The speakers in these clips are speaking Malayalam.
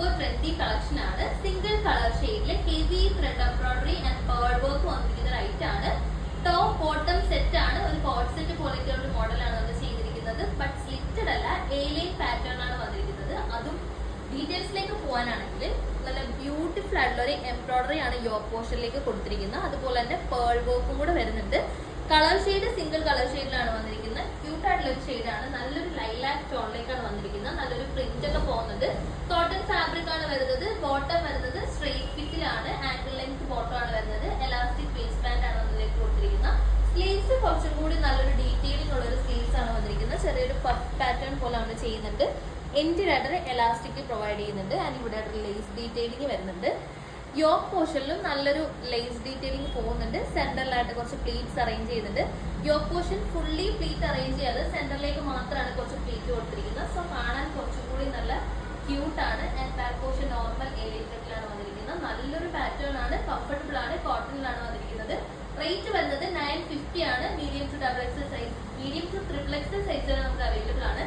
സൂപ്പർ ട്രെൻഡി കളക്ഷൻ ആണ്. സിംഗിൾ കളർ ഷെയ്ഡിലെ heavy thread embroidery and pearl work വന്നിരിക്കുന്ന റൈറ്റ് ആണ്. ടോപ്പ് ബോട്ടം സെറ്റ് ആണ്. ഒരു കോട്ട് സെറ്റ് പോലത്തെ ഒരു മോഡലാണ് നമ്മൾ ചെയ്തിരിക്കുന്നത്. ബട്ട് സ്ലിറ്റഡ് അല്ല, എ ലൈൻ പാറ്റേൺ ആണ് വന്നിരിക്കുന്നത്. അതും ഡീറ്റെയിൽസിലേക്ക് പോകാനാണെങ്കിൽ നല്ല ബ്യൂട്ടിഫുൾ ആയിട്ടുള്ള ഒരു എംബ്രോയിഡറി ആണ് യോക്ക് പോർഷനിലേക്ക് കൊടുത്തിരിക്കുന്നത്. അതുപോലെ തന്നെ പേൾ വർക്കും കൂടെ വരുന്നുണ്ട്. കളർ ഷെയ്ഡ് സിംഗിൾ കളർ ഷെയ്ഡിലാണ് വന്നിരിക്കുന്നത്. ക്യൂട്ട് ആയിട്ടുള്ള ഒരു ഷെയ്ഡാണ്. നല്ലൊരു ലൈലാക്ക് ടോണിലേക്കാണ് വന്നിരിക്കുന്നത്. നല്ലൊരു പ്രിന്റ് ഒക്കെ പോകുന്നുണ്ട്. കോട്ടൺ ഫാബ്രിക് ആണ് വരുന്നത്. ബോട്ടം വരുന്നത് സ്ട്രെയിറ്റ് ഫിറ്റിലാണ്. ആംഗിൾ ലെങ്ത് ബോട്ടം ആണ് വരുന്നത്. എലാസ്റ്റിക് വേസ്റ്റ് ബാൻഡ് ആണ് അതിലേക്ക് കൊടുത്തിരിക്കുന്നത്. സ്ലീവ്സ് കുറച്ചും കൂടി നല്ലൊരു ഡീറ്റെയിലിംഗ് ഉള്ള ഒരു സ്ലീവ്സ് ആണ് വന്നിരിക്കുന്നത്. ചെറിയൊരു പഫ് പാറ്റേൺ പോലെ നമ്മൾ ചെയ്യുന്നുണ്ട്. എൻഡിലായിട്ട് എലാസ്റ്റിക് പ്രൊവൈഡ് ചെയ്യുന്നുണ്ട്. ആൻഡ് ഇവിടെ ലേസ് ഡീറ്റെയിലിംഗ് വരുന്നുണ്ട്. യോക്ക് പോർഷനിലും നല്ലൊരു ലേസ് ഡീറ്റെയിലിംഗ് പോകുന്നുണ്ട്. സെന്ററിലായിട്ട് കുറച്ച് പ്ലീറ്റ്സ് അറേഞ്ച് ചെയ്യുന്നുണ്ട്. Yoke portion fully pleat arrange ചെയ്യാതെ സെന്ററിലേക്ക് മാത്രമാണ് കുറച്ച് പ്ലീറ്റ് കൊടുത്തിരിക്കുന്നത്. സോ കാണാൻ കുറച്ചും കൂടി നല്ല ക്യൂട്ട് ആണ്. ആൻഡ് ബാക്ക് പോർഷൻ നോർമൽ ഏരിയയിലാണ് വന്നിരിക്കുന്നത്. നല്ലൊരു പാറ്റേൺ ആണ്. കംഫർട്ടബിൾ ആണ്. കോട്ടണിലാണ് വന്നിരിക്കുന്നത്. റേറ്റ് വരുന്നത് 950 ആണ്. Medium to double XL size, medium to triple XL size നമുക്ക് അവൈലബിൾ ആണ്.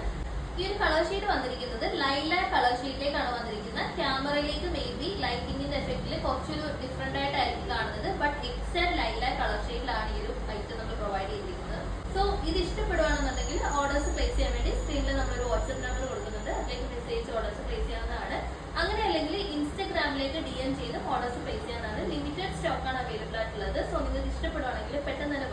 ഈ ഒരു കളർ ഷെയ്ഡ് വന്നിരിക്കുന്നത് ലൈലാക്ക് കളർ ഷെയ്ഡിലേക്കാണ് വന്നിരിക്കുന്നത്. ക്യാമറയിലേക്ക് മേ ബി ലൈറ്റിംഗിന്റെ എഫക്റ്റിൽ കുറച്ചൊരു ഡിഫറെന്റ് ആയിട്ടായിരിക്കും കാണുന്നത്. ബട്ട് എക്സാക്ട് ലൈലാക്ക് കളർ ഷെയ്ഡിലാണ് ഈ ഒരു ഐറ്റം നമ്മൾ പ്രൊവൈഡ് ചെയ്തിരിക്കുന്നത്. സോ ഇത് ഇഷ്ടപ്പെടുകയാണെന്നുണ്ടെങ്കിൽ ഓർഡേഴ്സ് പ്ലേസ് ചെയ്യാൻ വേണ്ടി സ്ക്രീനിൽ നമ്മളൊരു വാട്സ്ആപ്പ് നമ്പർ കൊടുക്കുന്നുണ്ട്. അതിലേക്ക് മെസ്സേജ് ഓർഡേഴ്സ് പ്ലേസ് ചെയ്യാവുന്നതാണ്. അങ്ങനെ അല്ലെങ്കിൽ ഇൻസ്റ്റാഗ്രാമിലേക്ക് DM ചെയ്ത് ഓർഡേഴ്സ് പ്ലേസ് ചെയ്യാനാണ്. ലിമിറ്റഡ് സ്റ്റോക്ക് ആണ് അവൈലബിൾ ആയിട്ടുള്ളത്. സോ നിങ്ങൾക്ക് ഇഷ്ടപ്പെടുകയാണെങ്കിൽ പെട്ടെന്ന് തന്നെ